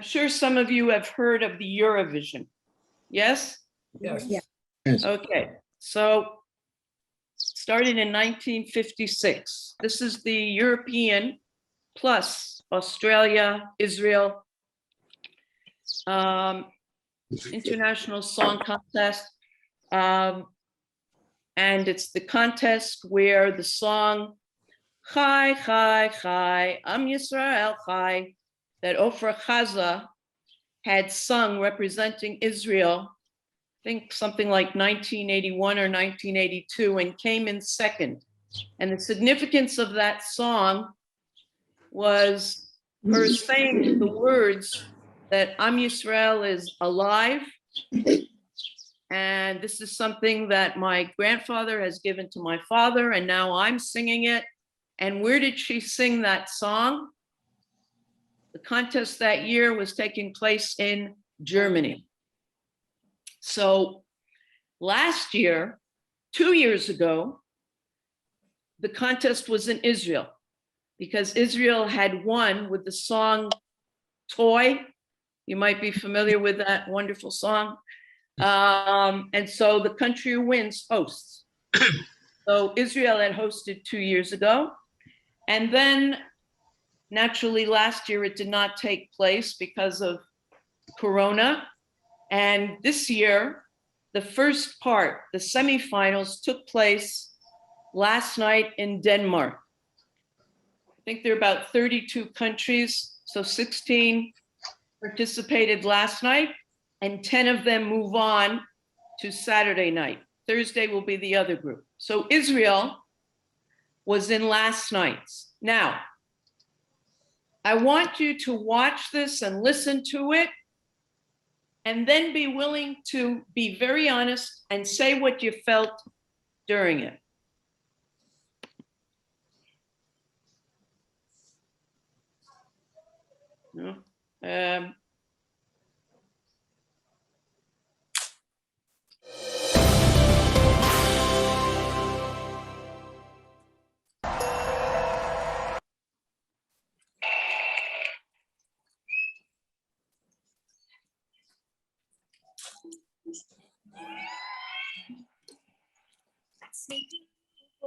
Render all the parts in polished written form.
sure some of you have heard of the Eurovision. Yes? Yes. Yeah. Yes. Okay, so started in 1956. This is the European plus Australia, Israel, International Song Contest. And it's the contest where the song Chai, Chai, Chai, Am Yisrael Chai, that Ofra Chaza had sung representing Israel, I think something like 1981 or 1982, and came in second. And the significance of that song was her saying the words that Am Yisrael is alive. And this is something that my grandfather has given to my father, and now I'm singing it. And where did she sing that song? The contest that year was taking place in Germany. So last year, 2 years ago, the contest was in Israel because Israel had won with the song Toy. You might be familiar with that wonderful song. And so the country who wins hosts. So Israel had hosted 2 years ago. And then naturally last year it did not take place because of Corona. And this year, the first part, the semifinals, took place last night in Denmark. I think there are about 32 countries, so 16 participated last night, and 10 of them move on to Saturday night. Thursday will be the other group. So Israel was in last night's. Now, I want you to watch this and listen to it, and then be willing to be very honest and say what you felt during it. No?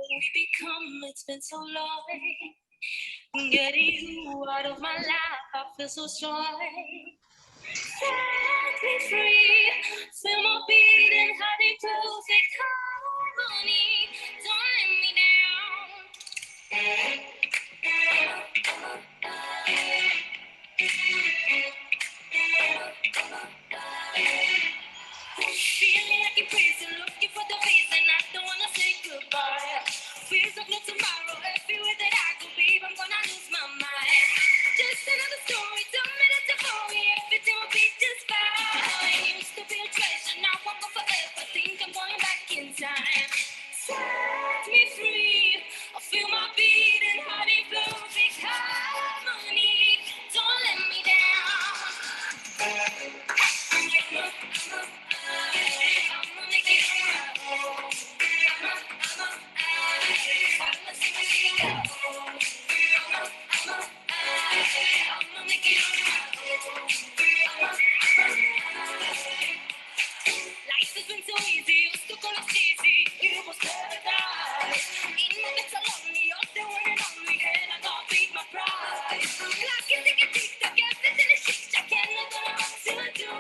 We become, it's been so long. Getting you out of my life, I feel so strong. Set me free, feel my beating, how they perfect harmony. Don't let me down. Feeling like you're crazy, looking for the reason I don't wanna say goodbye. Feels like no tomorrow, everywhere that I go, babe, I'm gonna lose my mind. Just another story, don't minutes to worry, everything will be just fine. I used to be a treasure, now I'm gone forever, think I'm going back in time. Set me free, I feel my beating, heart in perfect harmony. Don't let me down. Life has been so easy, used to call us easy. It was paradise. In my bed alone, you're the one and only, and I gotta beat my pride. Clock is ticking, tick-tock, everything is shit-shock, and I don't know what to do.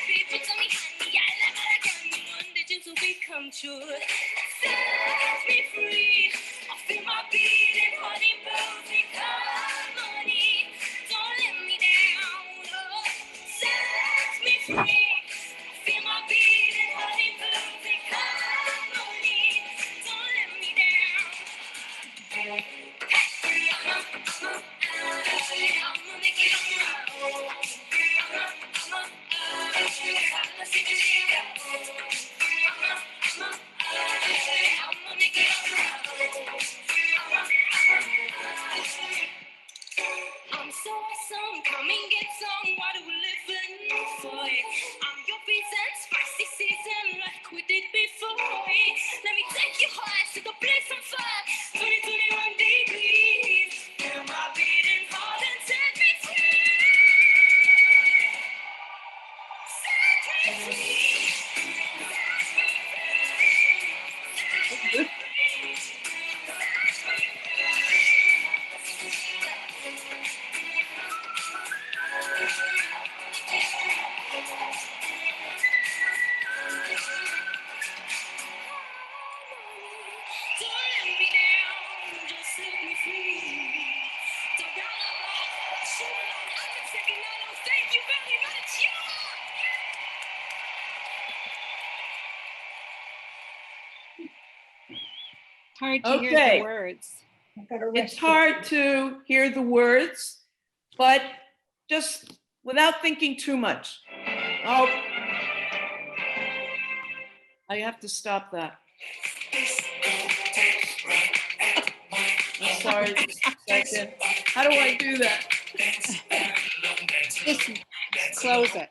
People tell me, honey, I love what I can. One day dreams will become true. Set me free, I feel my beating, heart in perfect harmony. Don't let me down, oh. Set me free. Feel my beating, heart in perfect harmony. Don't let me down. I'ma make it on my own. I'ma see the shit go. I'ma make it on my own. I'm so awesome, come and get some. What are we living for? I'm your reason, spicy season, like we did before. Let me take you high to the place I'm fire. 2021 degrees. Feel my beating heart and set me free. Hard to hear Okay. the words. It's hard to hear the words, but just without thinking too much. Oh, I have to stop that. I'm sorry, just a second. How do I do that? Just close it.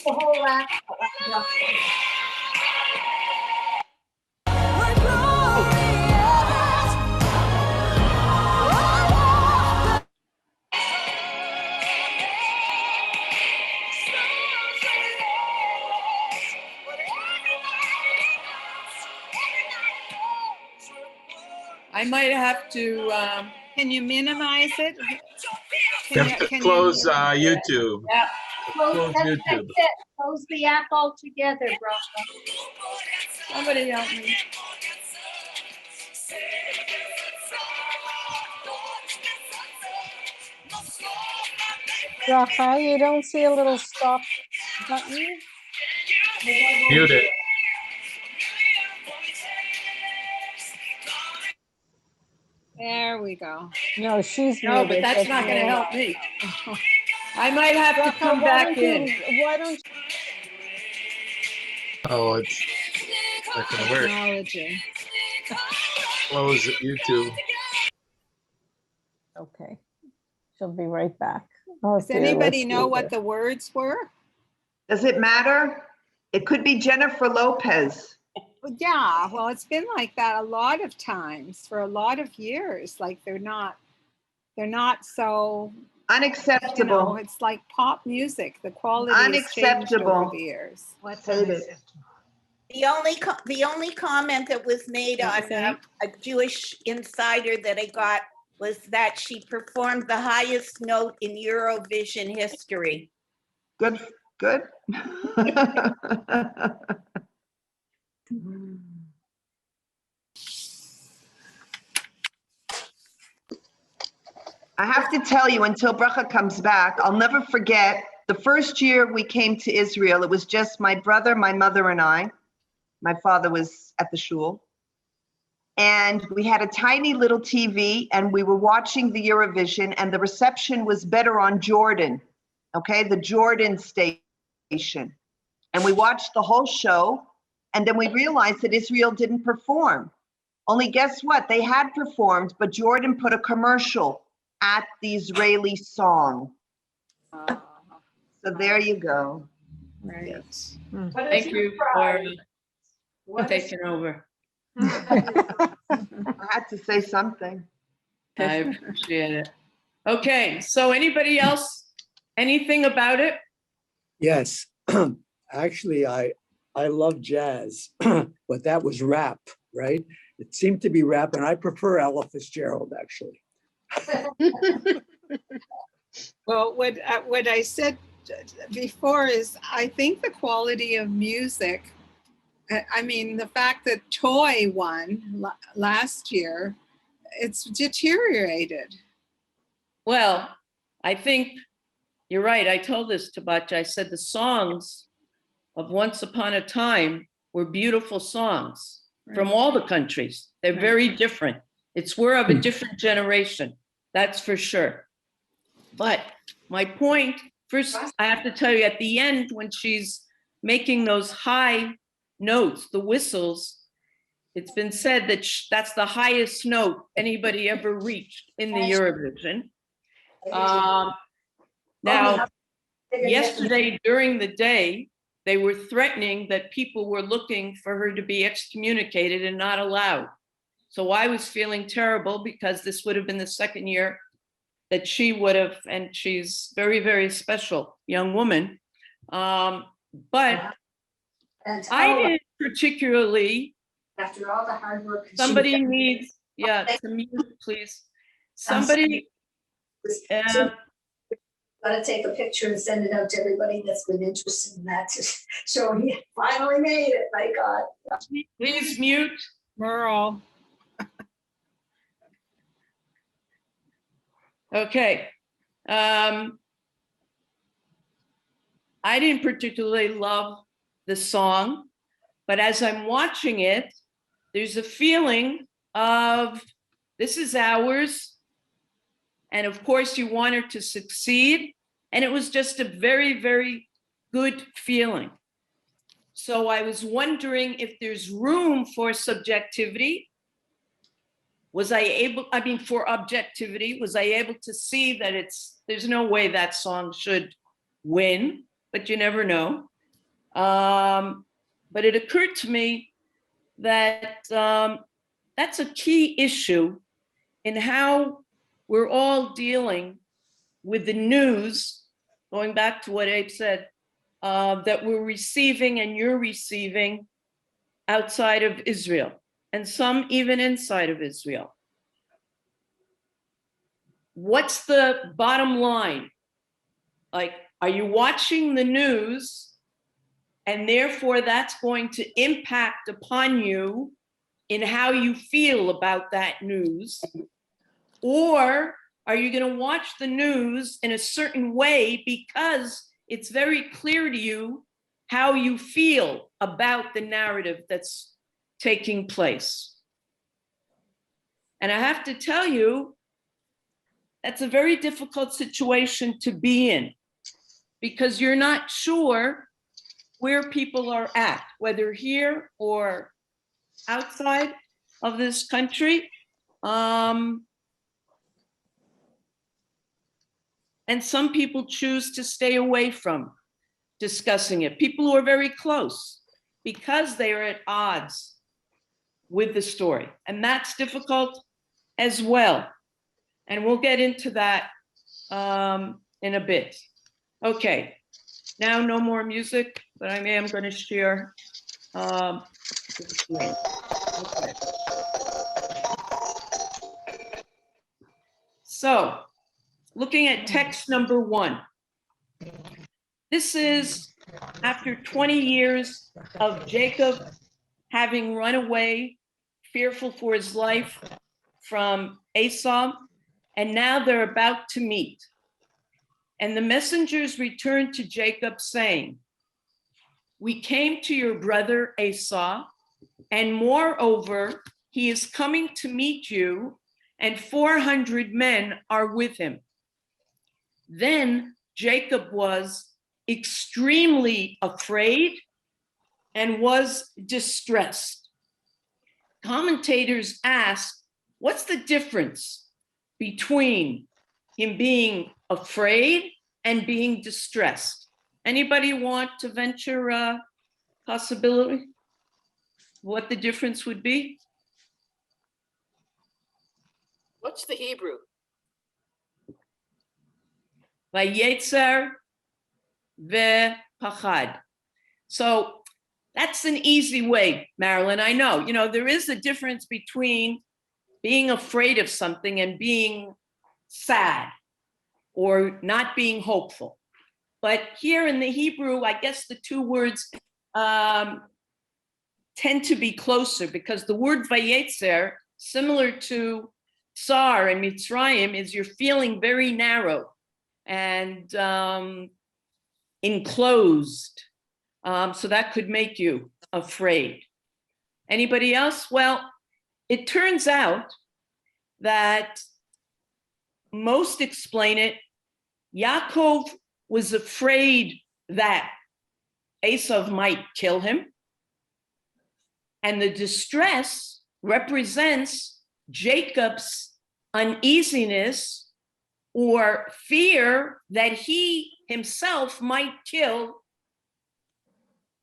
The whole act. I might have to, Can you minimize it? You have to close YouTube. yeah, Close That's YouTube. it. Close the app altogether, Bracha. somebody help me. Rafa, you don't see a little stop button? Mute it. There we go. No, she's No, but muted, that's not gonna me. help me. I might have to Rafa, come back in. Why don't Oh, it's not gonna work. Technology. Close YouTube. Okay, she'll be right back. Oh, Does dear, anybody let's know leave what it. the words were? Does it matter? It could be Jennifer Lopez. Yeah, well, it's been like that a lot of times for a lot of years. Like they're not so, Unacceptable. it's like pop music. The quality has changed over Unacceptable. the years. Hate it. The only comment that was made What on was that? a Jewish insider that I got was that she performed the highest note in Eurovision history. Good, good. I have to tell you, until Bracha comes back, I'll never forget the first year we came to Israel. It was just my brother, my mother, and I. My father was at the shul. And we had a tiny little TV and we were watching the Eurovision, and the reception was better on Jordan, okay, the Jordan station. And we watched the whole show, and then we realized that Israel didn't perform. Only guess what? They had performed, but Jordan put a commercial at the Israeli song. So there you go. Right. Thank you for taking over. I had to say something. I appreciate it. Okay, so anybody else, anything about it? Yes, actually, I love jazz, but that was rap, right? It seemed to be rap, and I prefer Ella Fitzgerald, actually. Well, what I said before is I think the quality of music, I mean, the fact that Toy won last year, it's deteriorated. Well, I think you're right. I told this to Batya. I said the songs of Once Upon a Time were beautiful songs from all the countries. They're Right. very different. We're of a different generation, that's for sure. But my point, first, I have to tell you, at the end, when she's making those high notes, the whistles, it's been said that that's the highest note anybody ever reached in the Eurovision. Now, yesterday during the day, they were threatening that people were looking for her to be excommunicated and not allowed. So I was feeling terrible because this would have been the second year that she would have, and she's very, very special young woman. But I didn't particularly, After all the hard work. somebody needs, yeah, to mute, please. Somebody, Gotta take a picture and send it out to everybody that's been interested in that to show he finally made it, my God. please mute. Merle. Okay. I didn't particularly love the song, but as I'm watching it, there's a feeling of this is ours. And of course, you want her to succeed. And it was just a very, very good feeling. So I was wondering if there's room for subjectivity. For objectivity, was I able to see that there's no way that song should win, but you never know. But it occurred to me that that's a key issue in how we're all dealing with the news, going back to what Abe said, that we're receiving and you're receiving outside of Israel, and some even inside of Israel. What's the bottom line? Like, are you watching the news and therefore that's going to impact upon you in how you feel about that news? Or are you going to watch the news in a certain way because it's very clear to you how you feel about the narrative that's taking place? And I have to tell you, that's a very difficult situation to be in because you're not sure where people are at, whether here or outside of this country. And some people choose to stay away from discussing it. People who are very close because they are at odds with the story. And that's difficult as well. And we'll get into that in a bit. Okay, now no more music, but I am going to share the screen. Okay. So, looking at text number 1. This is after 20 years of Jacob having run away, fearful for his life from Esau, and now they're about to meet. And the messengers returned to Jacob saying, "We came to your brother Esau, and moreover, he is coming to meet you, and 400 men are with him." Then Jacob was extremely afraid and was distressed. Commentators ask, what's the difference between him being afraid and being distressed? Anybody want to venture a possibility? What the difference would be? What's the Hebrew? Vayetzer ve'pachad. So that's an easy way, Marilyn. I know, there is a difference between being afraid of something and being sad or not being hopeful. But here in the Hebrew, I guess the two words tend to be closer because the word vayetzer, similar to tsar and Mitzrayim, is you're feeling very narrow and enclosed. So that could make you afraid. Anybody else? Well, it turns out that most explain it. Yaakov was afraid that Esau might kill him. And the distress represents Jacob's uneasiness or fear that he himself might kill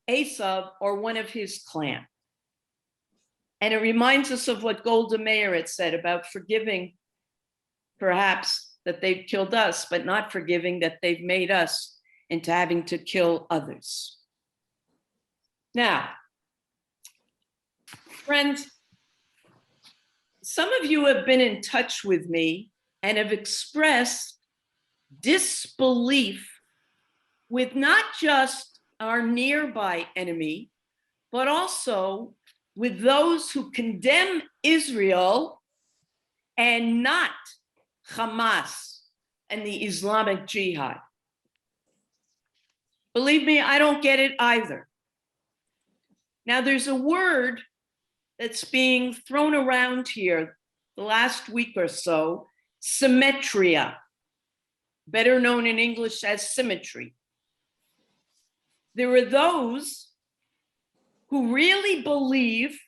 Esau or one of his clan. And it reminds us of what Golda Meir had said about forgiving, perhaps, that they've killed us, but not forgiving that they've made us into having to kill others. Now, friends, some of you have been in touch with me and have expressed disbelief with not just our nearby enemy, but also with those who condemn Israel and not Hamas and the Islamic Jihad. Believe me, I don't get it either. Now, there's a word that's being thrown around here the last week or so, symmetria, better known in English as symmetry. There are those who really believe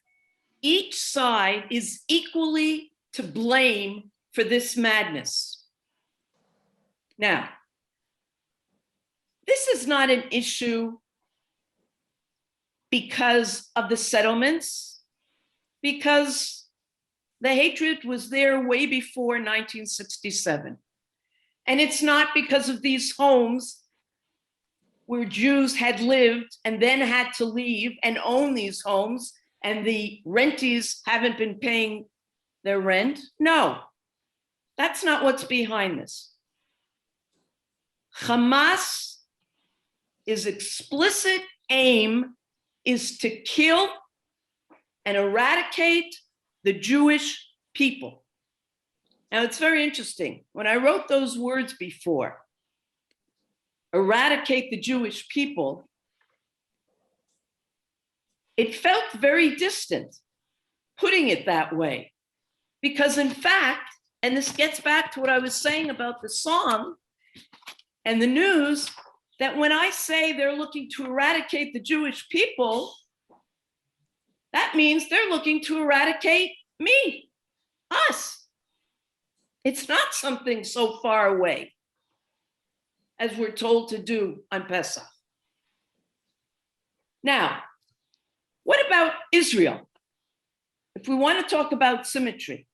each side is equally to blame for this madness. Now, this is not an issue because of the settlements, because the hatred was there way before 1967. And it's not because of these homes where Jews had lived and then had to leave and own these homes, and the rentees haven't been paying their rent. No, that's not what's behind this. Hamas' explicit aim is to kill and eradicate the Jewish people. Now, it's very interesting. When I wrote those words before, eradicate the Jewish people, it felt very distant, putting it that way. Because in fact, and this gets back to what I was saying about the song and the news, that when I say they're looking to eradicate the Jewish people, that means they're looking to eradicate me, us. It's not something so far away as we're told to do on Pesach. Now, what about Israel? If we want to talk about symmetry,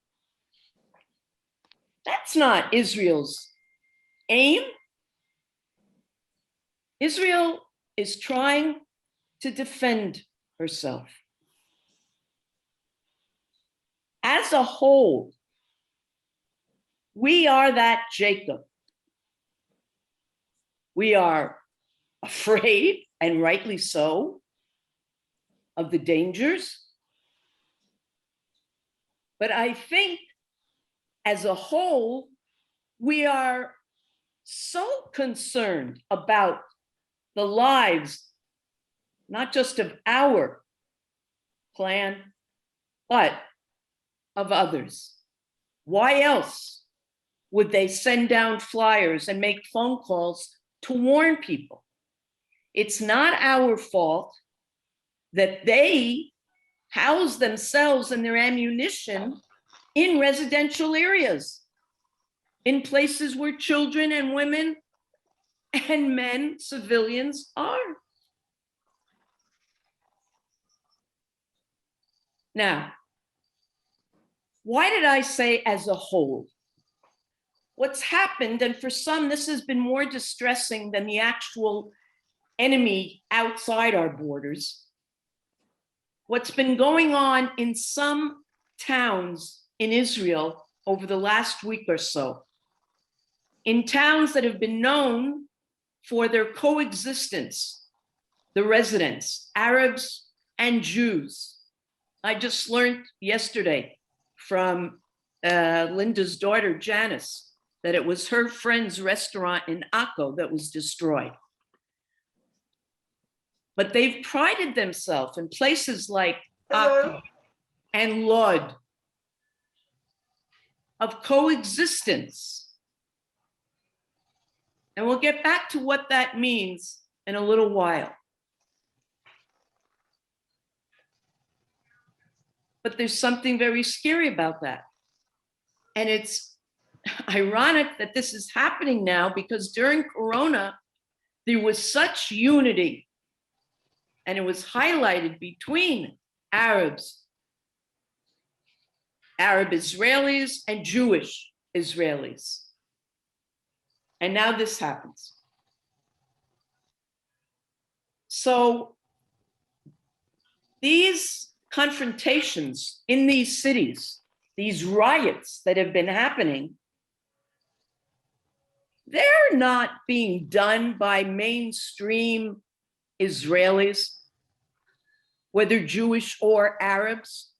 that's not Israel's aim. Israel is trying to defend herself. As a whole, we are that Jacob. We are afraid, and rightly so, of the dangers. But I think as a whole, we are so concerned about the lives, not just of our clan, but of others. Why else would they send down flyers and make phone calls to warn people? It's not our fault that they house themselves and their ammunition in residential areas, in places where children and women and men, civilians, are. Now, why did I say as a whole? What's happened, and for some, this has been more distressing than the actual enemy outside our borders. What's been going on in some towns in Israel over the last week or so, in towns that have been known for their coexistence, the residents, Arabs and Jews. I just learned yesterday from Linda's daughter, Janice, that it was her friend's restaurant in Akko that was destroyed. But they've prided themselves in places like Akko and Lod of coexistence. And we'll get back to what that means in a little while. But there's something very scary about that. And it's ironic that this is happening now, because during Corona, there was such unity, and it was highlighted between Arabs, Arab Israelis, and Jewish Israelis. And now this happens. So these confrontations in these cities, these riots that have been happening, they're not being done by mainstream Israelis, whether Jewish or Arabs.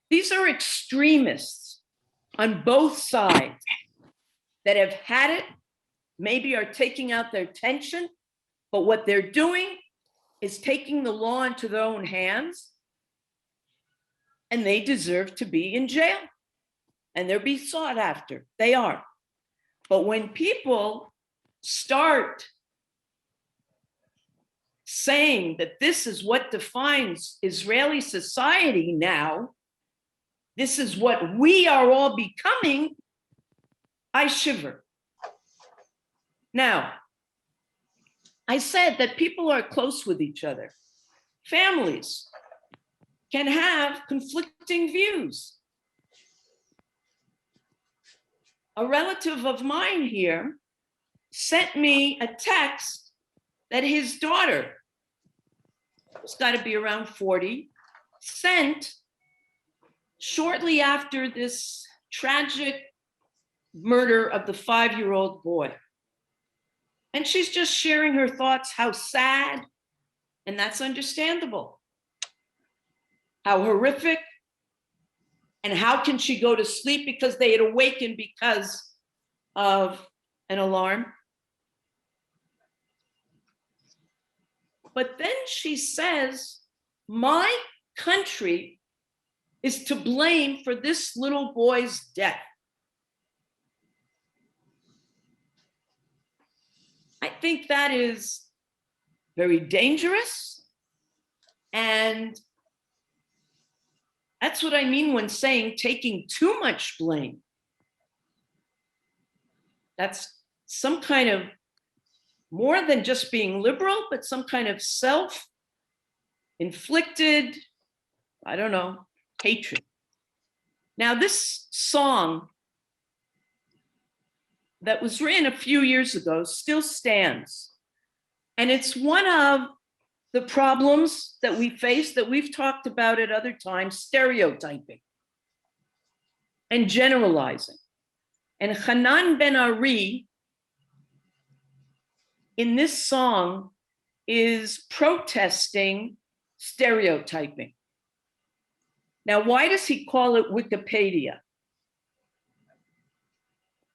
These are extremists on both sides that have had it, maybe are taking out their tension, But what they're doing is taking the law into their own hands, and they deserve to be in jail, and they're being sought after. They are. But when people start saying that this is what defines Israeli society now, this is what we are all becoming, I shiver. Now, I said that people are close with each other. Families can have conflicting views. A relative of mine here sent me a text that his daughter, who's got to be around 40, sent shortly after this tragic murder of the 5-year-old boy. And she's just sharing her thoughts, how sad, and that's understandable, how horrific, and how can she go to sleep because they had awakened because of an alarm. But then she says, my country is to blame for this little boy's death. I think that is very dangerous. And that's what I mean when saying taking too much blame. That's some kind of, more than just being liberal, but some kind of self-inflicted, I don't know, hatred. Now, this song that was written a few years ago still stands. And it's one of the problems that we face that we've talked about at other times, stereotyping and generalizing. And Hanan Ben Ari in this song is protesting stereotyping. Now, why does he call it Wikipedia?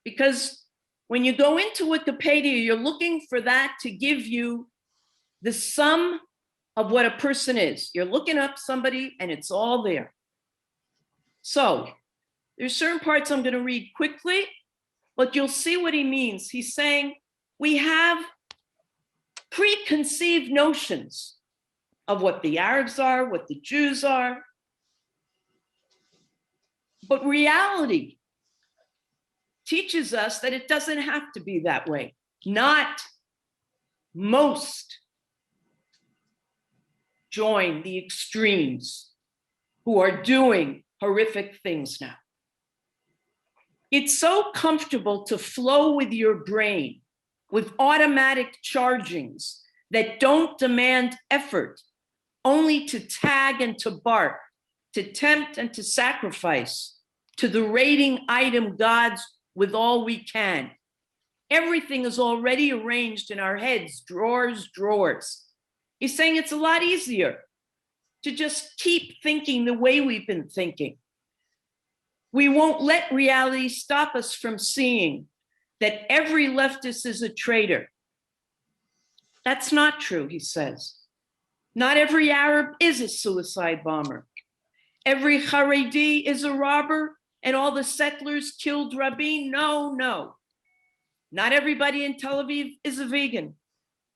Because when you go into Wikipedia, you're looking for that to give you the sum of what a person is. You're looking up somebody and it's all there. So there's certain parts I'm going to read quickly, but you'll see what he means. He's saying we have preconceived notions of what the Arabs are, what the Jews are, but reality teaches us that it doesn't have to be that way. Not most join the extremes who are doing horrific things now. It's so comfortable to flow with your brain with automatic chargings that don't demand effort, only to tag and to bark, to tempt and to sacrifice, to the rating item gods with all we can. Everything is already arranged in our heads, drawers, drawers. He's saying it's a lot easier to just keep thinking the way we've been thinking. We won't let reality stop us from seeing that every leftist is a traitor. That's not true, he says. Not every Arab is a suicide bomber. Every Haredi is a robber and all the settlers killed Rabin. No, no. Not everybody in Tel Aviv is a vegan.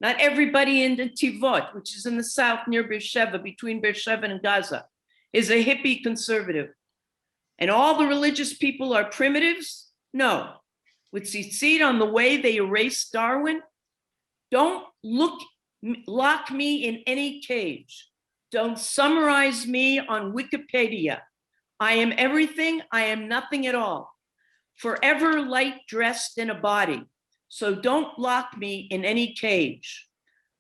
Not everybody in Tivot, which is in the south near Beersheba, between Beersheba and Gaza, is a hippie conservative. And all the religious people are primitives? No. With tzitzit on the way they erased Darwin? Don't lock me in any cage. Don't summarize me on Wikipedia. I am everything, I am nothing at all. Forever light dressed in a body. So don't lock me in any cage.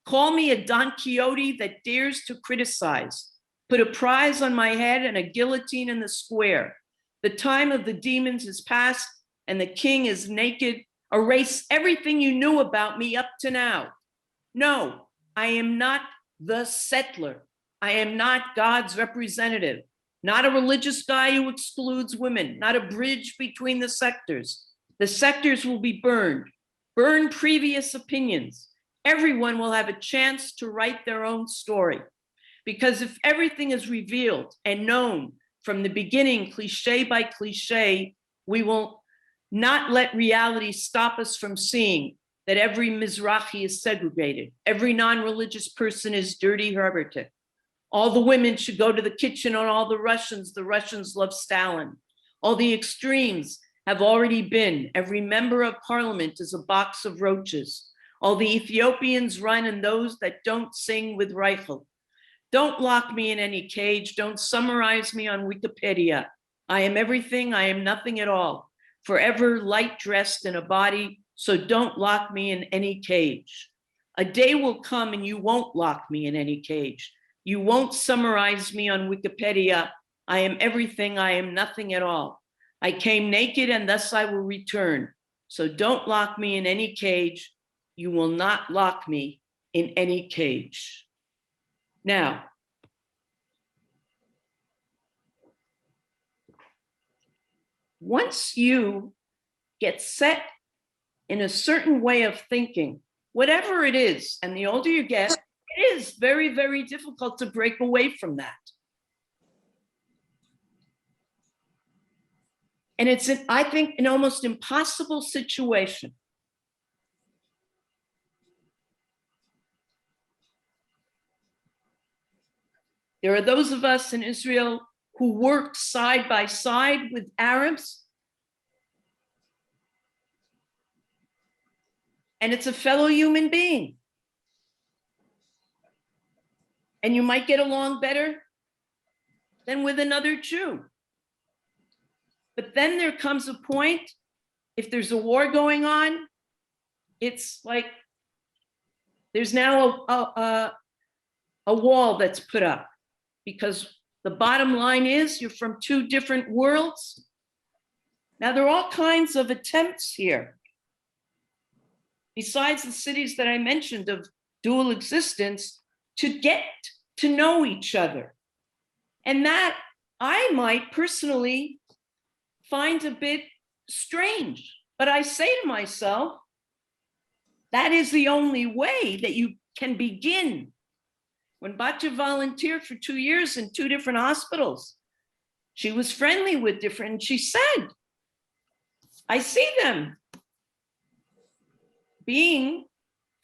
Call me a Don Quixote that dares to criticize. Put a prize on my head and a guillotine in the square. The time of the demons is past and the king is naked. Erase everything you knew about me up to now. No, I am not the settler. I am not God's representative. Not a religious guy who excludes women, not a bridge between the sectors. The sectors will be burned. Burn previous opinions. everyone will have a chance to write their own story. Because if everything is revealed and known from the beginning, cliche by cliche, we will not let reality stop us from seeing that every Mizrahi is segregated. Every non-religious person is dirty heretic. All the women should go to the kitchen on all the Russians love Stalin. All the extremes have already been. Every member of parliament is a box of roaches. All the Ethiopians run and those that don't sing with Reichel. Don't lock me in any cage. Don't summarize me on Wikipedia. I am everything, I am nothing at all. Forever light dressed in a body, so don't lock me in any cage. A day will come and you won't lock me in any cage. You won't summarize me on Wikipedia. I am everything, I am nothing at all. I came naked and thus I will return. So don't lock me in any cage. You will not lock me in any cage. Now, once you get set in a certain way of thinking, whatever it is, and the older you get, it is very, very difficult to break away from that. And it's, I think, an almost impossible situation. There are those of us in Israel who worked side by side with Arabs. And it's a fellow human being. And you might get along better than with another Jew. But then there comes a point, if there's a war going on, it's like there's now a wall that's put up, because the bottom line is you're from two different worlds. Now, there are all kinds of attempts here. Besides the cities that I mentioned of dual existence, to get to know each other. And that I might personally find a bit strange. But I say to myself, that is the only way that you can begin. When Batya volunteered for 2 years in 2 different hospitals, she was friendly with different, and she said, I see them being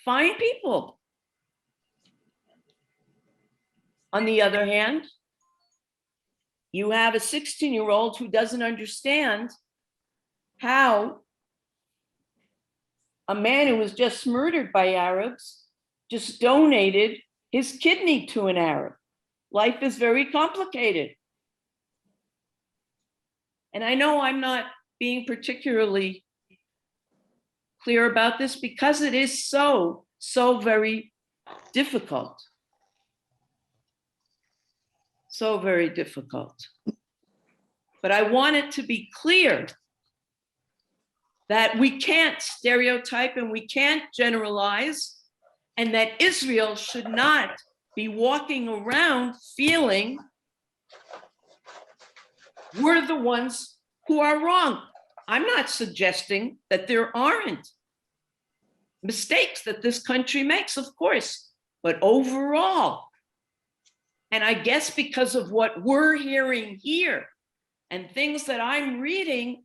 fine people. On the other hand, you have a 16-year-old who doesn't understand how a man who was just murdered by Arabs just donated his kidney to an Arab. Life is very complicated. And I know I'm not being particularly clear about this because it is so very difficult. So very difficult. But I want it to be clear that we can't stereotype and we can't generalize, and that Israel should not be walking around feeling we're the ones who are wrong. I'm not suggesting that there aren't mistakes that this country makes, of course, but overall, and I guess because of what we're hearing here and things that I'm reading,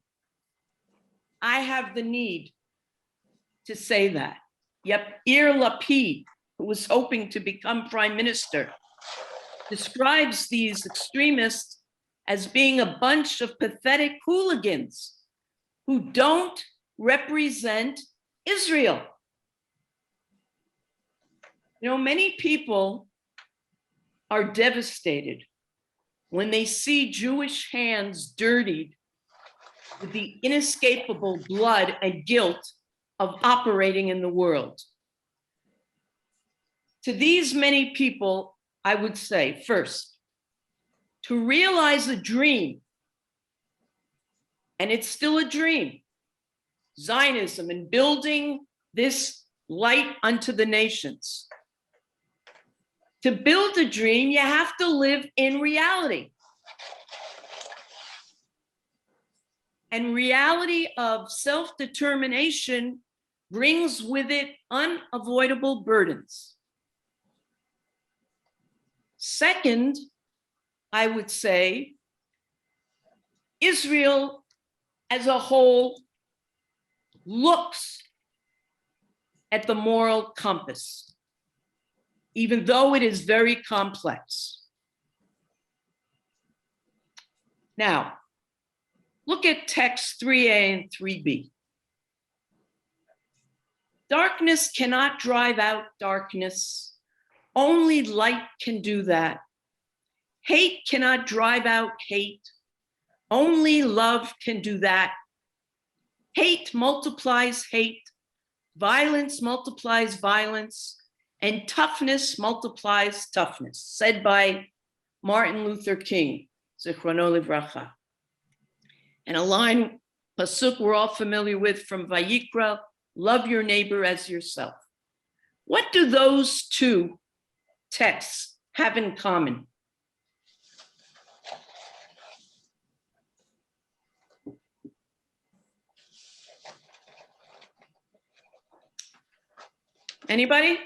I have the need to say that. Yair Lapid, who was hoping to become prime minister, describes these extremists as being a bunch of pathetic hooligans who don't represent Israel. You know, many people are devastated when they see Jewish hands dirtied with the inescapable blood and guilt of operating in the world. To these many people, I would say, first, to realize a dream, and it's still a dream, Zionism and building this light unto the nations. To build a dream, you have to live in reality. And reality of self-determination brings with it unavoidable burdens. Second, I would say, Israel as a whole looks at the moral compass, even though it is very complex. Now, look at text 3a and 3b. Darkness cannot drive out darkness. Only light can do that. Hate cannot drive out hate. Only love can do that. Hate multiplies hate. Violence multiplies violence. And toughness multiplies toughness, said by Martin Luther King, Zichrono Livracha. And a line, pasuk we're all familiar with from Vayikra, love your neighbor as yourself. What do those two texts have in common? Anybody?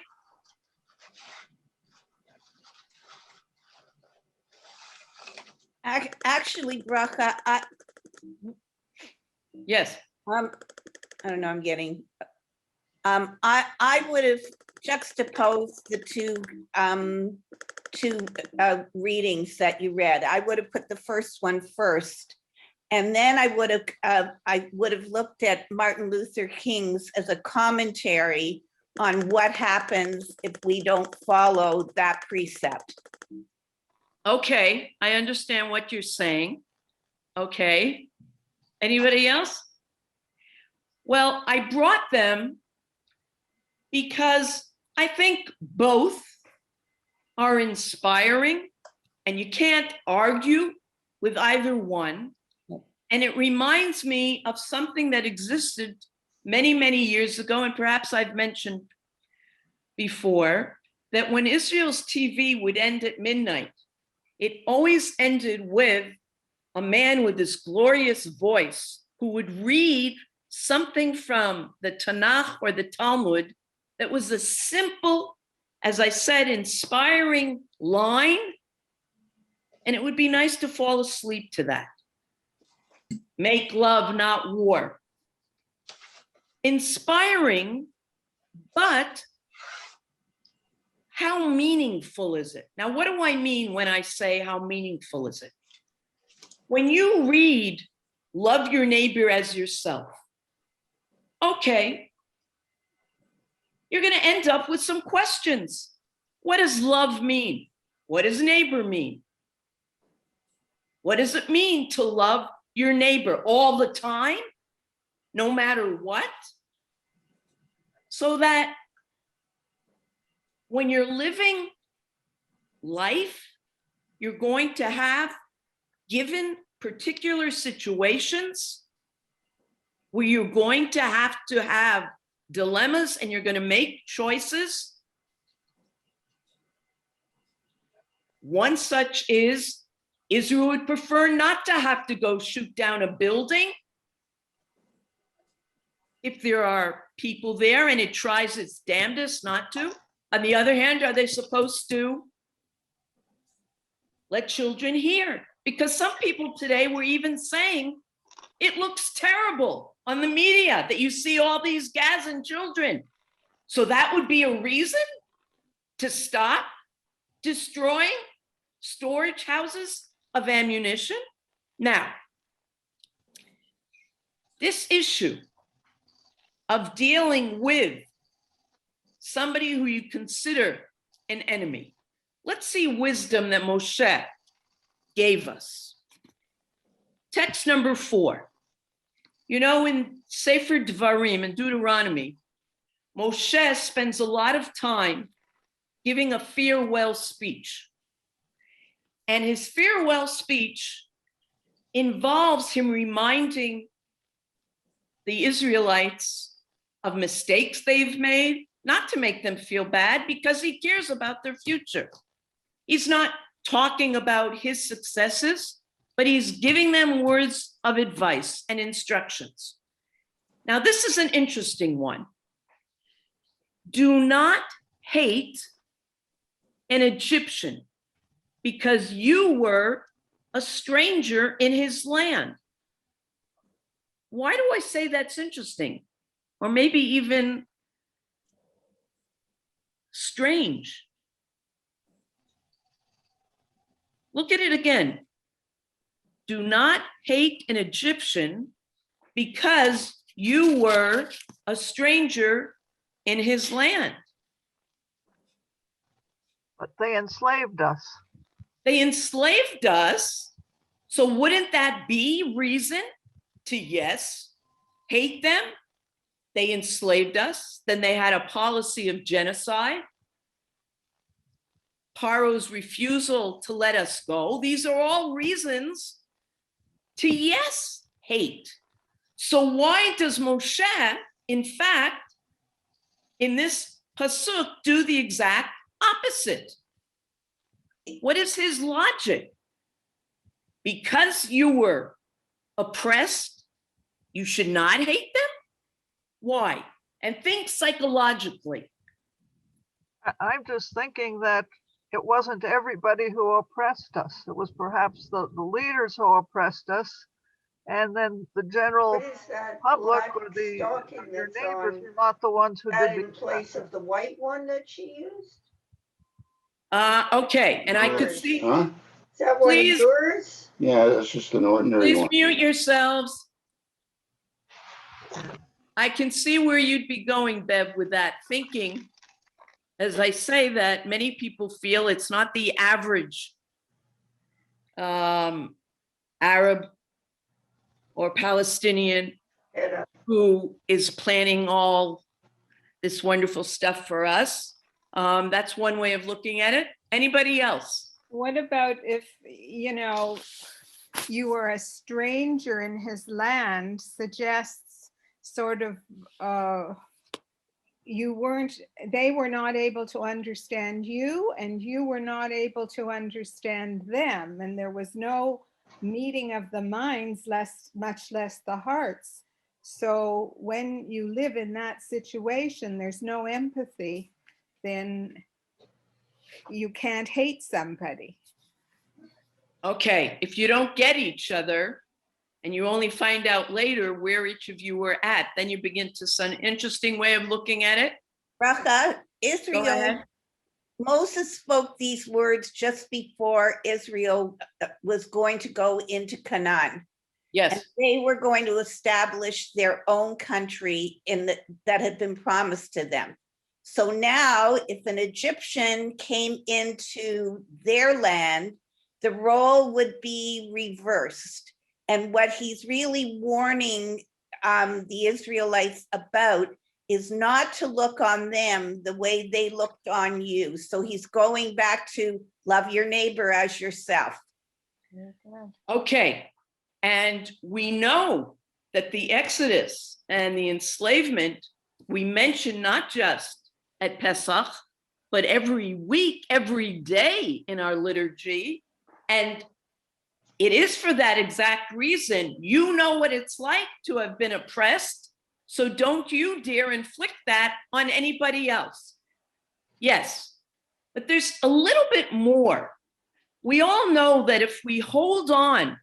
Actually, Bracha, Yes. I don't know, I'm getting, I would have juxtaposed the two readings that you read. I would have put the first one first. And then I would have looked at Martin Luther King's as a commentary on what happens if we don't follow that precept. Okay, I understand what you're saying. Okay. Anybody else? Well, I brought them because I think both are inspiring and you can't argue with either one. And it reminds me of something that existed many, many years ago, and perhaps I've mentioned before, that when Israel's TV would end at midnight, it always ended with a man with this glorious voice who would read something from the Tanakh or the Talmud that was a simple, as I said, inspiring line, and it would be nice to fall asleep to that. Make love, not war. Inspiring, but how meaningful is it? Now, what do I mean when I say how meaningful is it? When you read, love your neighbor as yourself, okay, you're going to end up with some questions. What does love mean? What does neighbor mean? What does it mean to love your neighbor all the time, no matter what? So that when you're living life, you're going to have, given particular situations, where you're going to have dilemmas and you're going to make choices. One such is, Israel would prefer not to have to go shoot down a building if there are people there, and it tries its damnedest not to. On the other hand, are they supposed to let children hear? Because some people today were even saying it looks terrible on the media that you see all these Gazan children. So that would be a reason to stop destroying storage houses of ammunition. Now, this issue of dealing with somebody who you consider an enemy, let's see wisdom that Moshe gave us. Text number 4. You know, in Sefer Dvarim, in Deuteronomy, Moshe spends a lot of time giving a farewell speech. And his farewell speech involves him reminding the Israelites of mistakes they've made, not to make them feel bad, because he cares about their future. He's not talking about his successes, but he's giving them words of advice and instructions. Now, this is an interesting one, do not hate an Egyptian because you were a stranger in his land. Why do I say that's interesting? Or maybe even strange. Look at it again. Do not hate an Egyptian because you were a stranger in his land. But they enslaved us. They enslaved us. So wouldn't that be reason to, yes, hate them? They enslaved us. Then they had a policy of genocide. Paro's refusal to let us go. These are all reasons to, yes, hate. So why does Moshe, in fact, in this pasuk, do the exact opposite? What is his logic? Because you were oppressed, you should not hate them? Why? And think psychologically. I'm just thinking that it wasn't everybody who oppressed us. It was perhaps the leaders who oppressed us. And then the general What is that public black or stocking your that's neighbors on were not the ones who that did in place of the white one that she used? Okay, and I could see, Huh? Is that one of Please. yours? Yeah, that's just an ordinary please one. mute yourselves. I can see where you'd be going, Bev, with that thinking. As I say that, many people feel it's not the average Arab or Palestinian who is planning all this wonderful stuff for us. That's one way of looking at it. Anybody else? What about if, you were a stranger in his land, suggests sort of, they were not able to understand you and you were not able to understand them. And there was no meeting of the minds, much less the hearts. So when you live in that situation, there's no empathy, then you can't hate somebody. Okay, if you don't get each other and you only find out later where each of you were at, then you begin to see an interesting way of looking at it. Bracha, Go Israel, ahead. Moses spoke these words just before Israel was going to go into Canaan. And Yes, they were going to establish their own country that had been promised to them. So now if an Egyptian came into their land, the role would be reversed. And what he's really warning the Israelites about is not to look on them the way they looked on you. So he's going back to love your neighbor as yourself. okay. And we know that the Exodus and the enslavement, we mention not just at Pesach, but every week, every day in our liturgy. And it is for that exact reason. You know what it's like to have been oppressed, so don't you dare inflict that on anybody else. Yes, but there's a little bit more. We all know that if we hold on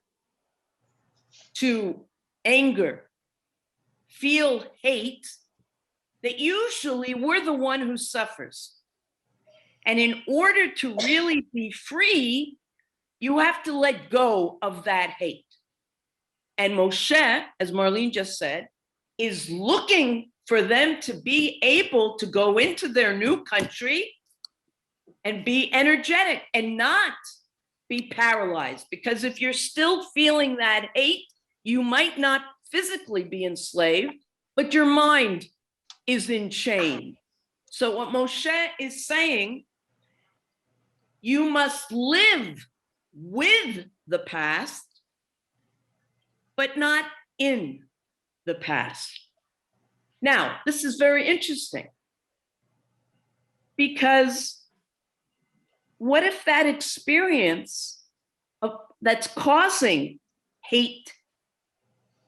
to anger, feel hate, that usually we're the one who suffers. And in order to really be free, you have to let go of that hate. And Moshe, as Marlene just said, is looking for them to be able to go into their new country and be energetic and not be paralyzed. Because if you're still feeling that hate, you might not physically be enslaved, but your mind is in chains. So what Moshe is saying, you must live with the past, but not in the past. Now, this is very interesting because what if that experience that's causing hate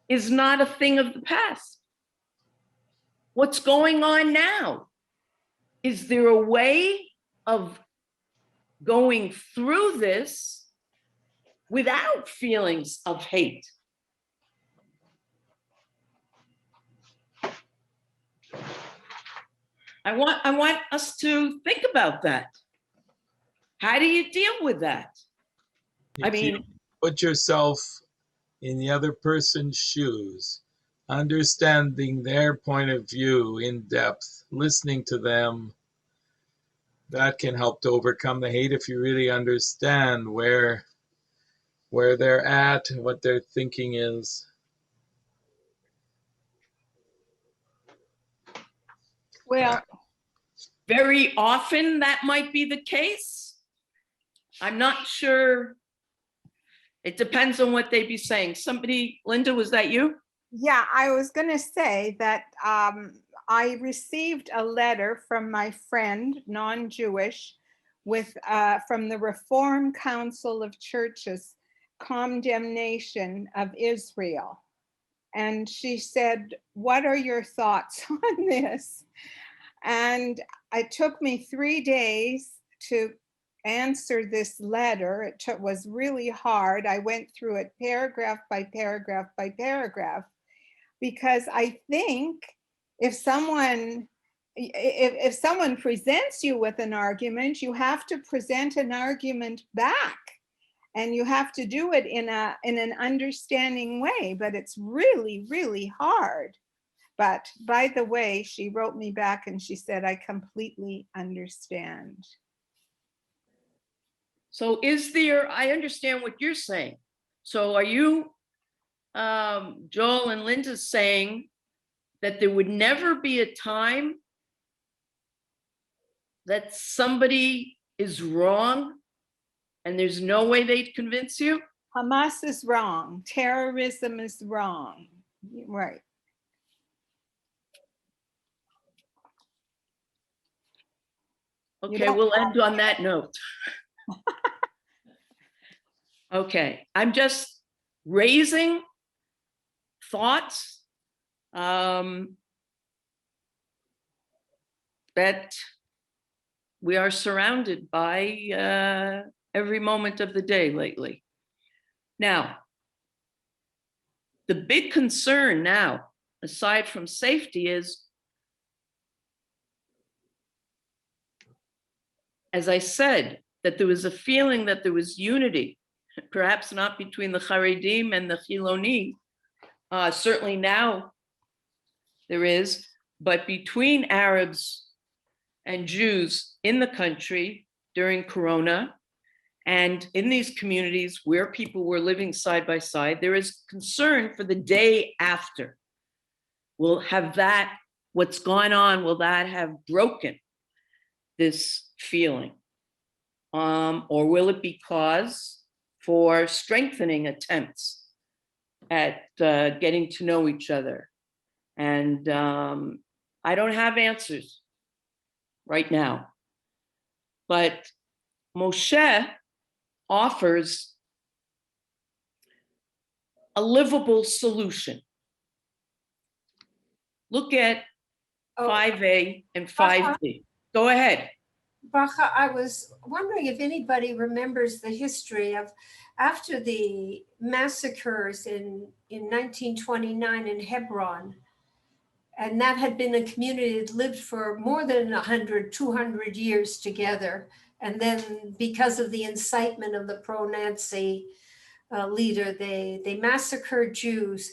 is not a thing of the past? What's going on now? is there a way of going through this without feelings of hate? I want us to think about that. How do you deal with that? I If you mean, put yourself in the other person's shoes, understanding their point of view in depth, listening to them, that can help to overcome the hate if you really understand where they're at and what their thinking is. Well, very often that might be the case. I'm not sure. It depends on what they'd be saying. Somebody, Linda, was that you? yeah, I was going to say that I received a letter from my friend, non-Jewish, with from the Reform Council of Churches, condemnation of Israel. And she said, "What are your thoughts on this?" And it took me 3 days to answer this letter. It was really hard. I went through it paragraph by paragraph by paragraph, because I think if someone presents you with an argument, you have to present an argument back, and you have to do it in an understanding way. But it's really, really hard. But by the way, she wrote me back and she said, "I completely understand." So is there, I understand what you're saying. So are you, Joel and Linda, saying that there would never be a time that somebody is wrong and there's no way they'd convince you? Hamas is wrong. Terrorism is wrong. Right. Okay, we'll end on that note. Okay, I'm just raising thoughts that we are surrounded by every moment of the day lately. Now, the big concern now, aside from safety, is, as I said, that there was a feeling that there was unity, perhaps not between the Haredim and the Chiloni. Certainly now there is, but between Arabs and Jews in the country during Corona, and in these communities where people were living side by side, there is concern for the day after. Will have that, what's gone on, will that have broken this feeling? Or will it be cause for strengthening attempts at getting to know each other? And I don't have answers right now, but Moshe offers a livable solution. Look at 5A and 5B. Go ahead. Bracha, I was wondering if anybody remembers the history of after the massacres in 1929 in Hebron, and that had been a community that lived for more than 100, 200 years together. And then because of the incitement of the pro-Nazi leader, they massacred Jews.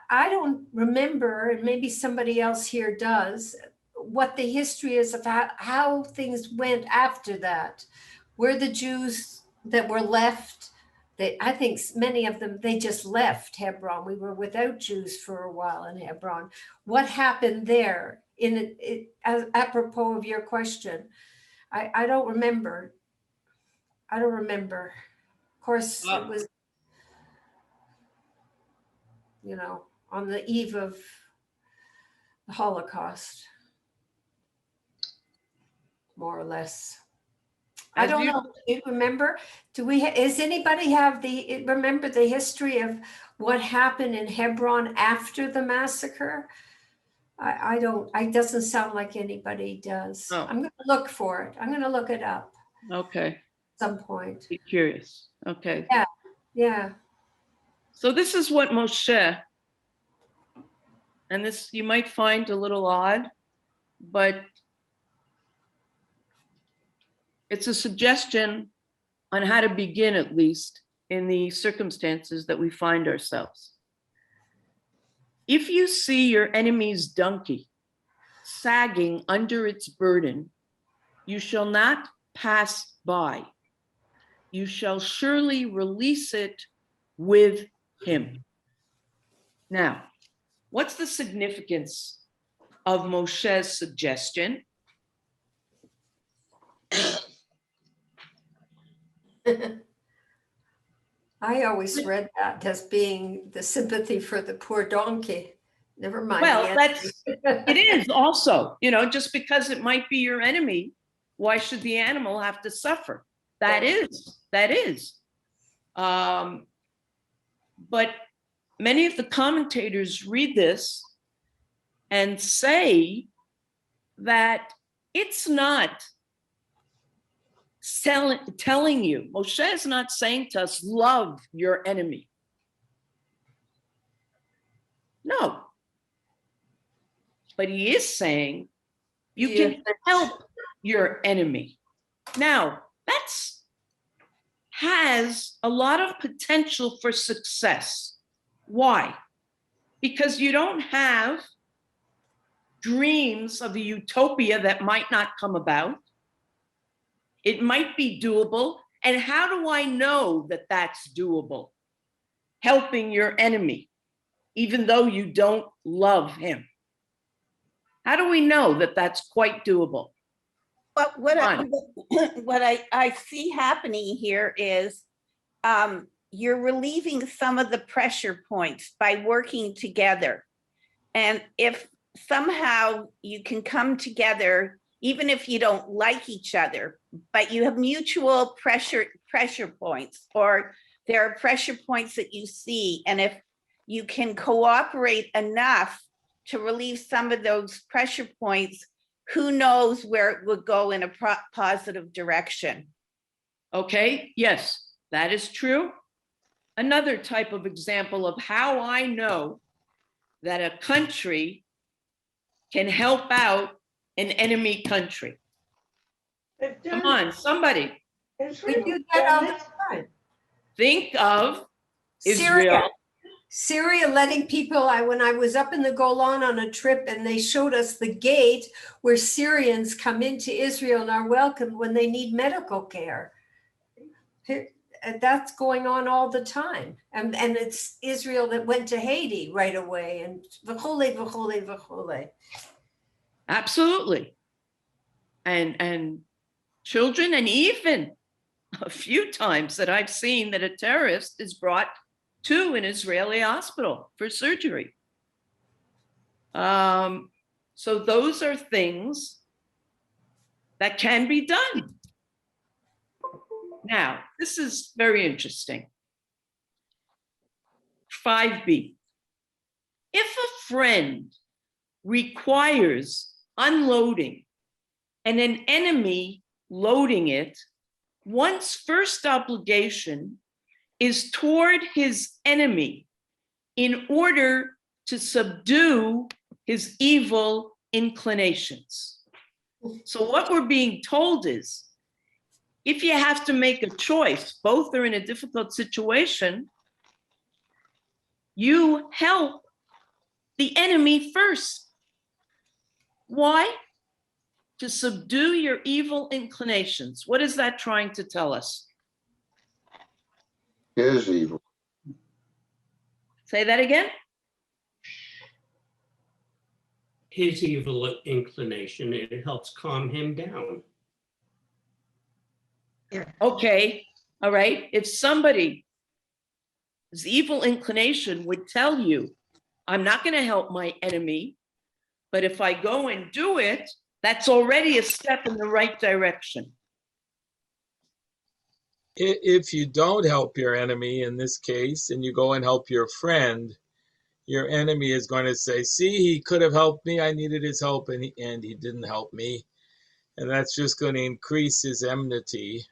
I don't remember, and maybe somebody else here does, what the history is of how things went after that. Were the Jews that were left, I think many of them, they just left Hebron. We were without Jews for a while in Hebron. What happened there? Apropos of your question, I don't remember. I don't remember. Of course, it was, on the eve of the Holocaust, more or less. I don't know. Do you remember? Does anybody remember the history of what happened in Hebron after the massacre? I don't, it doesn't sound like anybody does. Oh. I'm gonna look for it. I'm gonna look it up Okay, at some point. be curious. Okay. Yeah. So this is what Moshe, and this you might find a little odd, but it's a suggestion on how to begin, at least in the circumstances that we find ourselves. If you see your enemy's donkey sagging under its burden, you shall not pass by. You shall surely release it with him. Now, what's the significance of Moshe's suggestion? I always read that as being the sympathy for the poor donkey. Never mind. Well, the it is also, just because it might be your enemy, why should the animal have to suffer? That is. But many of the commentators read this and say that it's not telling you, Moshe is not saying to us, love your enemy. No. But he is saying you can help your enemy. Now, that's has a lot of potential for success. Why? Because you don't have dreams of a utopia that might not come about. It might be doable. And how do I know that that's doable? Helping your enemy, even though you don't love him. How do we know that that's quite doable? But what I see happening here is you're relieving some of the pressure points by working together. And if somehow you can come together, even if you don't like each other, but you have mutual pressure points, or there are pressure points that you see, and if you can cooperate enough to relieve some of those pressure points, who knows where it would go in a positive direction. Okay, yes, that is true. Another type of example of how I know that a country can help out an enemy country. Come on, somebody. We do that all the time. Think of Syria. Israel. Syria letting people, when I was up in the Golan on a trip and they showed us the gate where Syrians come into Israel and are welcomed when they need medical care. That's going on all the time. And it's Israel that went to Haiti right away and v'chole, v'chole, v'chole. Absolutely. And children, and even a few times that I've seen that a terrorist is brought to an Israeli hospital for surgery. So those are things that can be done. Now, this is very interesting. 5b. If a friend requires unloading and an enemy loading it, one's first obligation is toward his enemy in order to subdue his evil inclinations. So what we're being told is, if you have to make a choice, both are in a difficult situation, you help the enemy first. Why? To subdue your evil inclinations. What is that trying to tell us? Is evil. Say that again? His evil inclination, it helps calm him down. Okay, all right. If somebody's evil inclination would tell you, I'm not going to help my enemy, but if I go and do it, that's already a step in the right direction. If you don't help your enemy in this case, and you go and help your friend, your enemy is going to say, see, he could have helped me. I needed his help and he didn't help me. And that's just going to increase his enmity.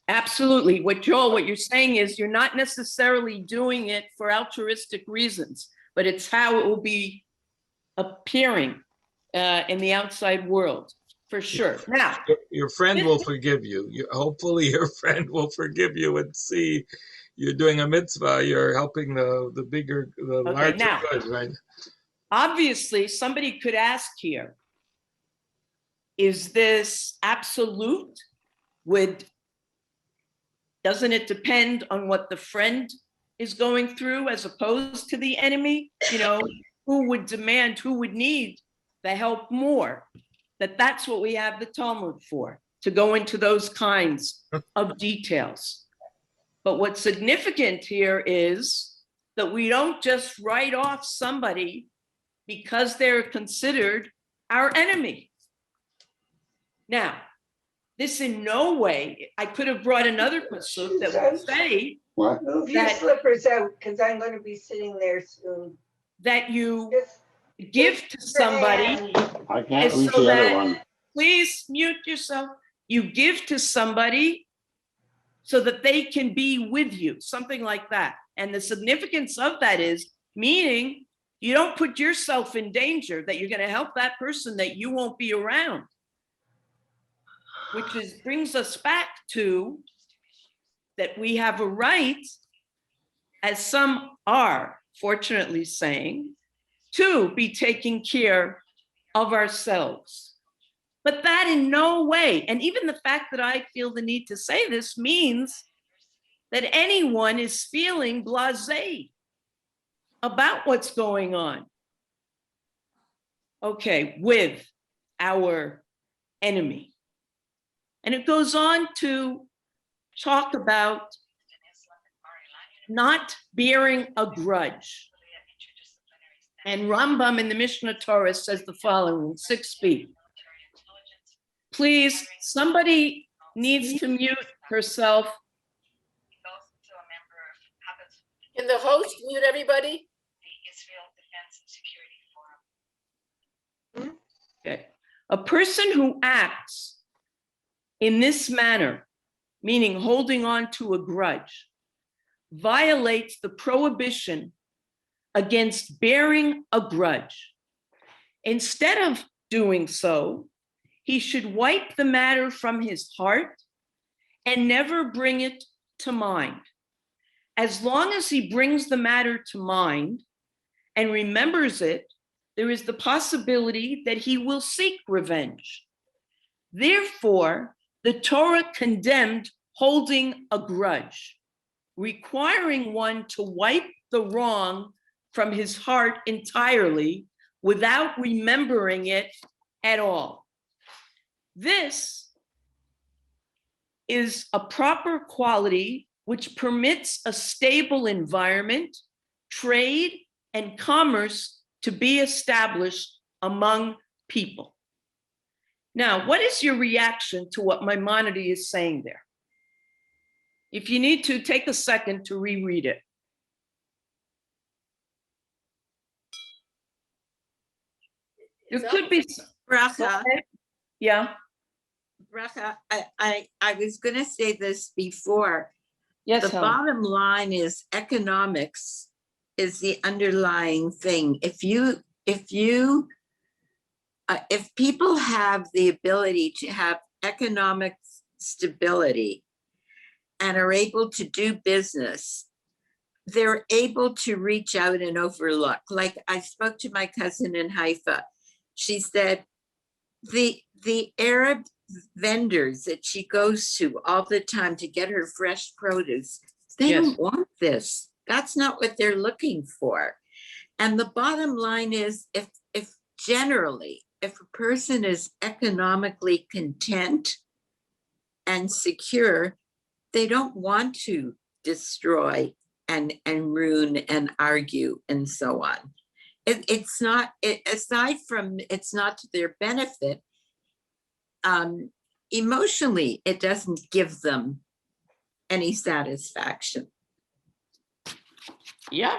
Absolutely. What you're saying is you're not necessarily doing it for altruistic reasons, but it's how it will be appearing in the outside world, for sure. Now, your friend will forgive you. Hopefully your friend will forgive you and see you're doing a mitzvah. You're helping the bigger, the larger now, good, right? Obviously, somebody could ask here, is this absolute? Doesn't it depend on what the friend is going through as opposed to the enemy? You know, who would demand, who would need the help more? That's what we have the Talmud for, to go into those kinds of details. But what's significant here is that we don't just write off somebody because they're considered our enemy. Now, this in no way, I could have brought another pasuk that would say What? Move your slippers out, because I'm going to be sitting there soon. that you give to somebody. I can't is reach so the other that- one. Please mute yourself. You give to somebody so that they can be with you, something like that. And the significance of that is, meaning you don't put yourself in danger, that you're going to help that person that you won't be around. Which brings us back to that we have a right, as some are fortunately saying, to be taking care of ourselves. But that in no way, and even the fact that I feel the need to say this, means that anyone is feeling blasé about what's going on. Okay, with our enemy. And it goes on to talk about not bearing a grudge. And Rambam in the Mishnah Torah says the following, 6b. Please, somebody needs to mute herself. Can the host mute everybody? Okay. A person who acts in this manner, meaning holding on to a grudge, violates the prohibition against bearing a grudge. Instead of doing so, he should wipe the matter from his heart and never bring it to mind. As long as he brings the matter to mind and remembers it, there is the possibility that he will seek revenge. Therefore, the Torah condemned holding a grudge, requiring one to wipe the wrong from his heart entirely without remembering it at all. This is a proper quality which permits a stable environment, trade, and commerce to be established among people. Now, what is your reaction to what Maimonides is saying there? If you need to, take a second to reread it. There could be Bracha. Yeah. Bracha, I was going to say this before. Yes, the bottom line is economics is the underlying thing. If people have the ability to have economic stability and are able to do business, they're able to reach out and overlook. Like I spoke to my cousin in Haifa. She said the Arab vendors that she goes to all the time to get her fresh produce, they don't want this. That's not what they're looking for. And the bottom line is, if generally, if a person is economically content and secure, they don't want to destroy and ruin and argue and so on. It's not, aside from it's not to their benefit, emotionally, it doesn't give them any satisfaction. Yeah,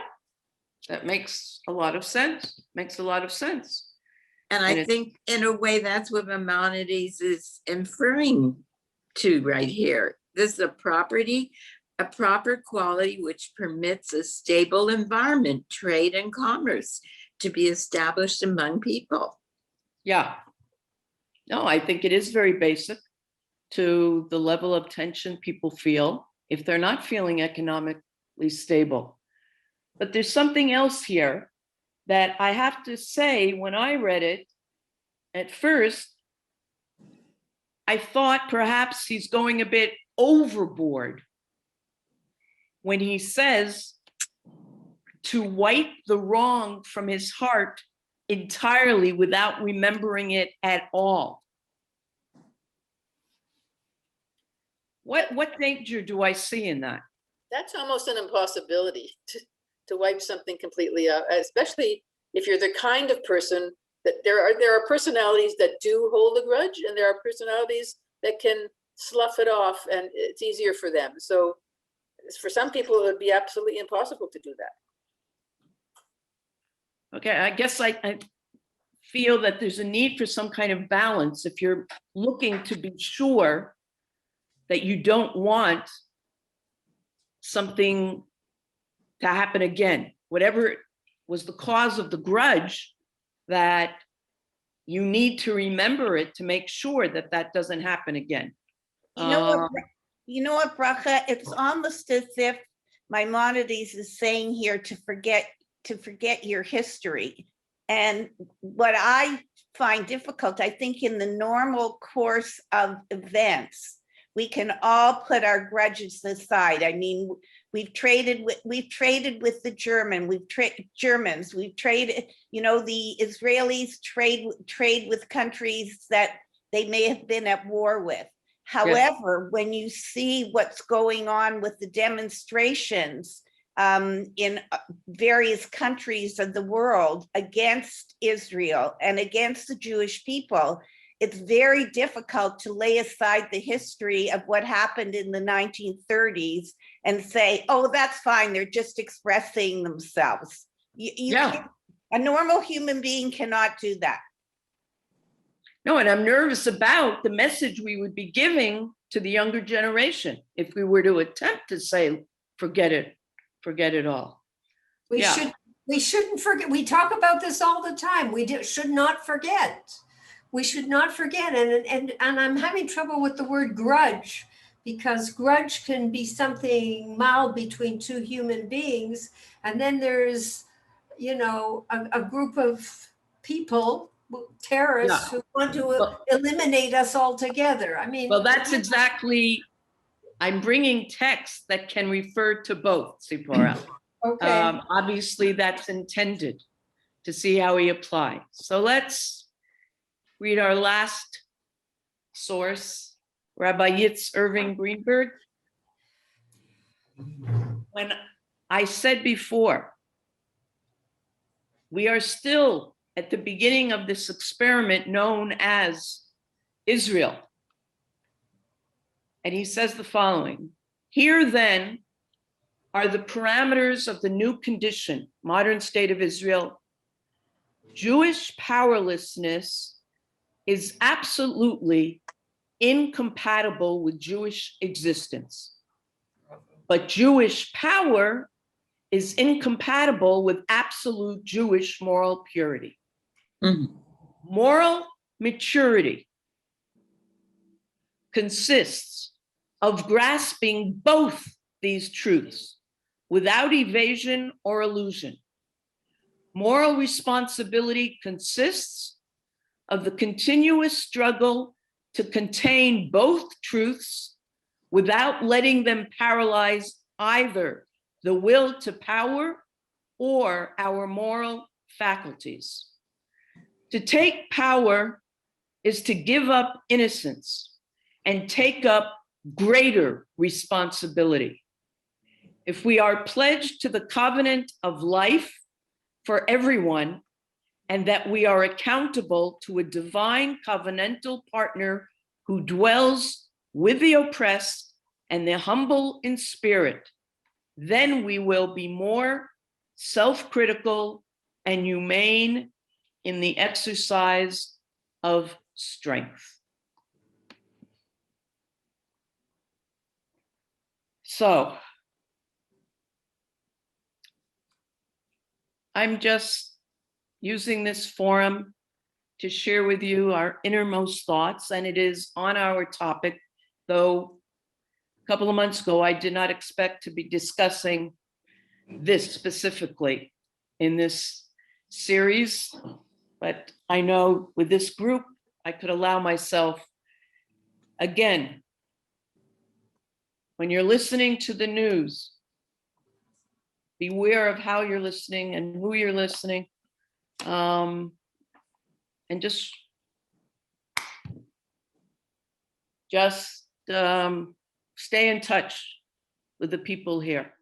That makes a lot of sense. Makes a lot of sense. And I think in a way, that's what Maimonides is inferring to right here. This is a proper quality which permits a stable environment, trade and commerce to be established among people. Yeah. No, I think it is very basic to the level of tension people feel if they're not feeling economically stable. But there's something else here that I have to say, when I read it, at first, I thought perhaps he's going a bit overboard when he says to wipe the wrong from his heart entirely without remembering it at all. What danger do I see in that? That's almost an impossibility to wipe something completely out, especially if you're the kind of person that there are personalities that do hold a grudge, and there are personalities that can slough it off, and it's easier for them. So for some people, it would be absolutely impossible to do that. Okay, I guess I feel that there's a need for some kind of balance if you're looking to be sure that you don't want something to happen again, whatever was the cause of the grudge, that you need to remember it to make sure that that doesn't happen again. You know what, Bracha? It's almost as if Maimonides is saying here to forget your history. And what I find difficult, I think in the normal course of events, we can all put our grudges aside. I mean, we've traded with the Germans, we've traded, the Israelis trade with countries that they may have been at war with. However, when you see what's going on with the demonstrations in various countries of the world against Israel and against the Jewish people, it's very difficult to lay aside the history of what happened in the 1930s and say, oh, that's fine, they're just expressing themselves. A normal human being cannot do that. No, and I'm nervous about the message we would be giving to the younger generation if we were to attempt to say, forget it all. We shouldn't forget. We talk about this all the time. We should not forget. We should not forget. And I'm having trouble with the word grudge, because grudge can be something mild between two human beings. And then there's, a group of people, terrorists, who want to eliminate us altogether. I mean, well, that's exactly, I'm bringing texts that can refer to both, Sipora. Okay. Obviously, that's intended to see how we apply. So let's read our last source, Rabbi Yitz Irving Greenberg. When I said before, we are still at the beginning of this experiment known as Israel. And he says the following: here then are the parameters of the new condition, modern state of Israel. Jewish powerlessness is absolutely incompatible with Jewish existence. But Jewish power is incompatible with absolute Jewish moral purity. Mm-hmm. Moral maturity consists of grasping both these truths without evasion or illusion. Moral responsibility consists of the continuous struggle to contain both truths without letting them paralyze either the will to power or our moral faculties. To take power is to give up innocence and take up greater responsibility. If we are pledged to the covenant of life for everyone, and that we are accountable to a divine covenantal partner who dwells with the oppressed and the humble in spirit, then we will be more self-critical, and humane in the exercise of strength. So I'm just using this forum to share with you our innermost thoughts, and it is on our topic, though a couple of months ago, I did not expect to be discussing this specifically in this series, but I know with this group, I could allow myself, again, when you're listening to the news, beware of how you're listening and who you're listening, and just stay in touch with the people here.